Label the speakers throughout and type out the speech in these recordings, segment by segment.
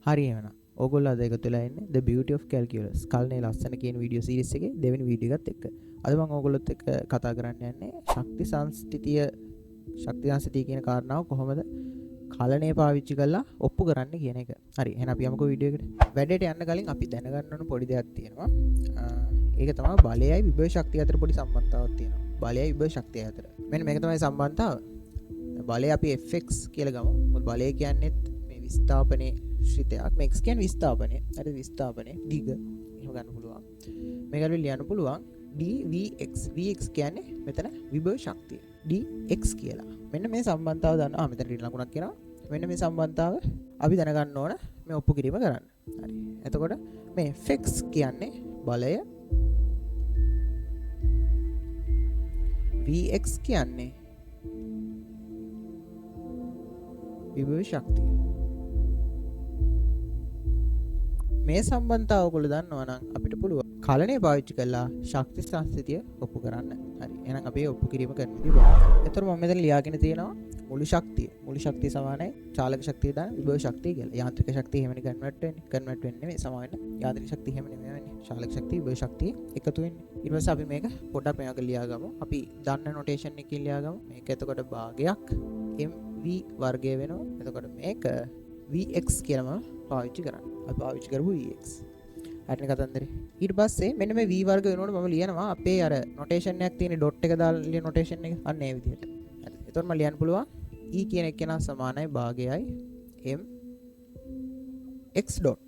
Speaker 1: හරි එහෙනම් ඕගොල්ලෝ අද එකතු වෙලා ඉන්නේ The Beauty of Calculus කල්නේ ලස්සන කියන වීඩියෝ සීරීස් එකේ දෙවෙනි වීඩියෝ එකත් එක්ක. අද මම ඕගොල්ලොත් එක්ක කතා කරන්න යන්නේ ශක්ති සංස්ථිතිය කියන කාරණාව කොහොමද කලණය පාවිච්චි කරලා ඔප්පු කරන්න කියන එක. හරි එහෙනම් අපි යමුකෝ වීඩියෝ එකට. වැඩේට යන්න කලින් අපි දැනගන්න ඕන පොඩි දෙයක් තියෙනවා. ඒක තමයි බලයයි විභව ශක්තිය අතර පොඩි සම්බන්ධතාවක් තියෙනවා. බලයයි විභව ශක්තිය අතර. මෙන්න මේක තමයි සම්බන්ධතාව. බලය අපි Fx කියලා ගමු. මොකද බලය කියන්නේ මේ විස්ථාපනයේ ශ්‍රිතයක්. මේ x කියන්නේ විස්ථාපනය. හරි විස්ථාපනයේ දිග එහෙම ගන්න පුළුවන්. මේකට ලියන්න පුළුවන් dvx. vx කියන්නේ මෙතන විභව ශක්තිය. dx කියලා. මෙන්න මේ සම්බන්ධතාව දන්න. මෙතන ඍණ ලකුණක් කියනවා. මෙන්න මේ සම්බන්ධතාව අපි දැනගන්න ඕන මේ ඔප්පු කිරීම කරන්න. හරි. එතකොට මේ Fx කියන්නේ බලය vx කියන්නේ විභව ශක්තිය. මේ සම්බන්ධතාව ඔයගොල්ලෝ දන්නවා නම් අපිට පුළුවන් කලණය පාවිච්චි කරලා ශක්ති සංස්ථිතිය ඔප්පු කරන්න. හරි. එහෙනම් අපි ඔප්පු කිරීම කරන විදිහ බලමු. එතකොට මම මෙතන ලියාගෙන තියෙනවා මුළු ශක්තිය. මුළු ශක්තිය සමානයි චාලක ශක්තිය දාන විභව ශක්තිය කියලා. යාන්ත්‍රික ශක්තිය එහෙමනේ කන්වර්ට් වෙන්නේ. කන්වර්ට් වෙන්නේ නෙමෙයි සම වෙන්නේ. යාන්ත්‍රික ශක්තිය එහෙම නෙමෙයි වෙන්නේ. චාලක ශක්තිය විභව ශක්තිය එකතු වෙන්නේ. ඊට පස්සේ අපි මේක පොඩ්ඩක් මේක ලියාගමු. අපි දන්න නොටේෂන් එකකින් ලියාගමු. මේක එතකොට භාගයක් mv වර්ගය වෙනවා. එතකොට මේක vx කියලාම පාවිච්චි කරන්න. අපි පාවිච්චි කරමු vx. හරිනේ කතන්දරේ. ඊට පස්සේ මෙන්න මේ v වර්ග වෙනකොට මම ලියනවා අපේ අර නොටේෂන් එකක් තියෙන ඩොට් එක දාලා ලියන නොටේෂන් එක. අන්න ඒ විදිහට. හරි. එතකොට මම ලියන්න පුළුවන් e කියන එක කෙනා සමානයි භාගයයි m x ඩොට්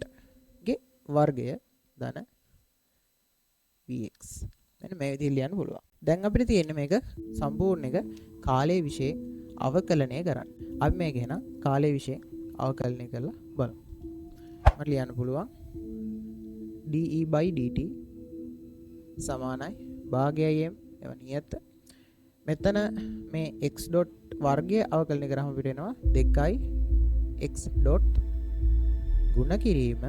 Speaker 1: ගේ වර්ගය ධන vx. මෙන්න මේ විදිහට ලියන්න පුළුවන්. දැන් අපිට තියෙන්නේ මේක සම්පූර්ණ එක කාලයේ විශේෂ අවකලනය කරන්න. අපි මේක එහෙනම් කාලයේ විශේෂ අවකලනය කරලා බලමු. මට ලියන්න පුළුවන් de/dt සමානයි භාගයයි m එව නියත. මෙතන මේ x ඩොට් වර්ගය අවකලනය කරාම අපිට එනවා 2යි x ඩොට් ගුණ කිරීම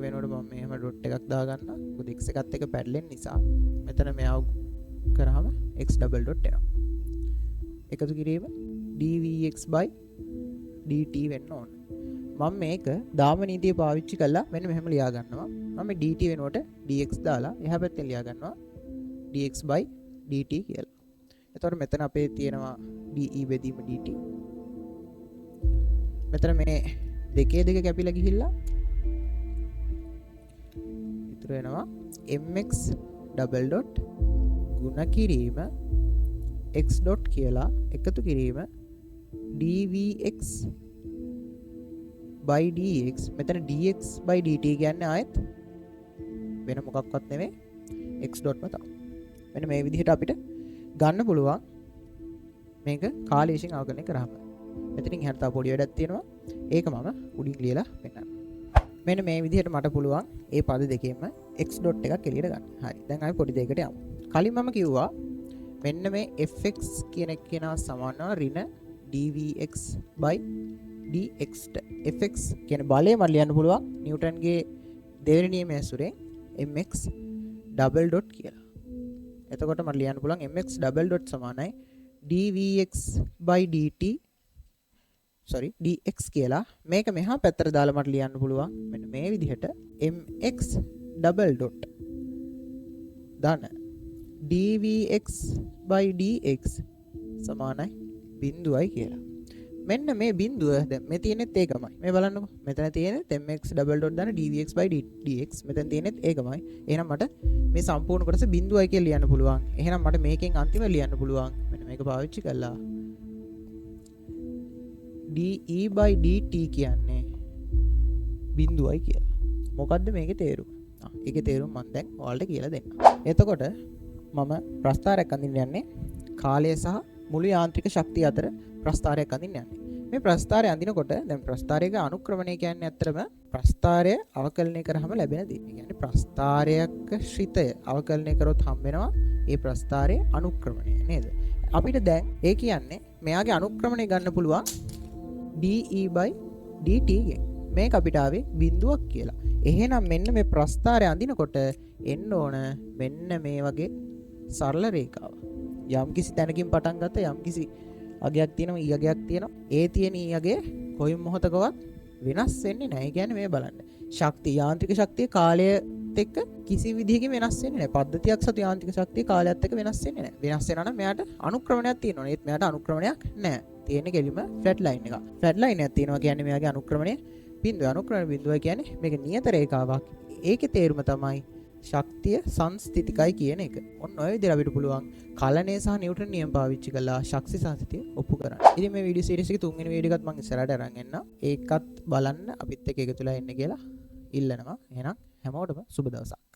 Speaker 1: වෙනකොට මම මෙහෙම ඩොට් එකක් දාගන්නවා. මොකද x එකත් එක්ක පැටලෙන නිසා මෙතන මෙයාව කරාම x ඩබල් ඩොට් එනවා. එකතු කිරීම dvx/dt වෙන්න ඕන. මම මේක දාම නීතිය පාවිච්චි කළා මෙන්න මෙහෙම ලියා ගන්නවා. මම dt වෙනුවට dx දාලා එහා පැත්තෙන් ලියා ගන්නවා dx/dt කියලා. එතකොට මෙතන අපේ තියෙනවා de බෙදීම dt. මෙතන මේ දෙකේ දෙක කැපිලා ගිහිල්ලා ඉතුරු වෙනවා mx ඩබල් ඩොට් ගුණ කිරීම x ඩොට් කියලා එකතු කිරීම dvx by dx. මෙතන dx/dt කියන්නේ ආයෙත් වෙන මොකක්වත් නෙමෙයි x ඩොට්ම තමයි. මෙන්න මේ විදිහට අපිට ගන්න පුළුවන් මේක කාලය විශ්ින් අවකලනය කරාම. මෙතනින් එහාට තව පොඩි වැඩක් තියෙනවා. ඒක මම උඩින් ලියලා පෙන්නන්නම්. මෙන්න මේ විදිහට මට පුළුවන් මේ පද දෙකෙන්ම x ඩොට් එකක් එළියට ගන්න. හරි. දැන් අපි පොඩි දෙයකට යමු. කලින් මම කිව්වා මෙන්න මේ fx කියන එක කෙනා සමානව ඍණ dvx/dx ට. fx කියන බලය මට ලියන්න පුළුවන් නිව්ටන්ගේ දෙවෙනි නියමය ඇසුරෙන් mx ඩබල් ඩොට් කියලා. එතකොට මට ලියන්න පුළුවන් mx ඩබල් ඩොට් සමානයි dx කියලා. මේක මෙහා පැත්තට දාලා මට ලියන්න පුළුවන් මෙන්න මේ විදිහට mx ඩබල් ඩොට් ධන dvx/dx සමානයි බිඳුවයි කියලා. මෙන්න මේ බිඳුව දැන් මේ තියෙනෙත් ඒකමයි. මේ බලන්නකෝ. මෙතන තියෙනෙත් mx ඩබල් ඩොට් දාන dvx/dx. මෙතන තියෙනෙත් ඒකමයි. එහෙනම් මට මේ සම්පූර්ණ කොටස බිඳුවයි කියලා ලියන්න පුළුවන්. එහෙනම් මට මේකෙන් අන්තිම ලියන්න පුළුවන්. මෙන්න මේක පාවිච්චි කළා. de/dt කියන්නේ බිඳුවයි කියලා. මොකද්ද මේකේ තේරුම? ඒකේ තේරුම මම දැන් ඔයාලට කියලා දෙන්නම්. එතකොට මම ප්‍රස්ථාරයක් අඳින්න යන්නේ කාලය සහ මුළු යාන්ත්‍රික ශක්තිය අතර ප්‍රස්ථාරයක් අඳින්න යන්නේ. මේ ප්‍රස්ථාරය අඳිනකොට දැන් ප්‍රස්ථාරයක අනුක්‍රමණය කියන්නේ ඇත්තටම ප්‍රස්ථාරය අවකලනය කරාම ලැබෙන දේ. ඒ කියන්නේ ප්‍රස්ථාරයක ශ්‍රිතය අවකලනය කරොත් හම් වෙනවා ඒ ප්‍රස්ථාරයේ අනුක්‍රමණය නේද? අපිට දැන් ඒ කියන්නේ මෙයාගේ අනුක්‍රමණය ගන්න පුළුවන් de/dt ගෙන්. මේක අපිට ආවේ බිඳුවක් කියලා. එහෙනම් මෙන්න මේ ප්‍රස්ථාරය අඳිනකොට එන්න ඕන මෙන්න මේ වගේ සරල රේඛාවක්. යම් කිසි තැනකින් පටන් ගත්ත යම් කිසි අගයක් තියෙනවා ඊ අගයක් තියෙනවා. ඒ තියෙන ඊ අගය කොයි මොහොතකවත් වෙනස් වෙන්නේ නැහැ. ඒ කියන්නේ මේ බලන්න. ශක්තිය යාන්ත්‍රික ශක්තිය කාලයත් එක්ක කිසි විදිහකින් වෙනස් වෙන්නේ නැහැ. පද්ධතියක් සතු යාන්ත්‍රික ශක්තිය කාලයත් එක්ක වෙනස් වෙන්නේ නැහැ. වෙනස් වෙනවා නම් මෙයාට අනුක්‍රමණයක් තියෙනවා. ඒත් මෙයාට අනුක්‍රමණයක් නැහැ. තියෙන්නේ කෙලිම ෆ්ලැට් ලයින් එක. ෆ්ලැට් ලයින් එකක් තියෙනවා කියන්නේ මෙයාගේ අනුක්‍රමණය බිඳුව. අනුක්‍රමණ බිඳුව කියන්නේ මේක නියත රේඛාවක්. ඒකේ තේරුම තමයි ශක්තිය සංස්ථිතිකයි කියන එක. ඔන්න ඔය විදිහට අපිට පුළුවන් කලණය සහ නිව්ටන් නියම පාවිච්චි කරලා ශක්ති සංස්ථිතිය ඔප්පු කරන්න. ඉතින් මේ වීඩියෝ සීරීස් එකේ තුන්වෙනි වීඩියෝ එකත් මම ඉස්සරහට අරන් එන්නම්. ඒකත් බලන්න අපිත් එක්ක එකතුලා ඉන්න කියලා ඉල්ලනවා. එහෙනම් හැමෝටම සුබ දවසක්.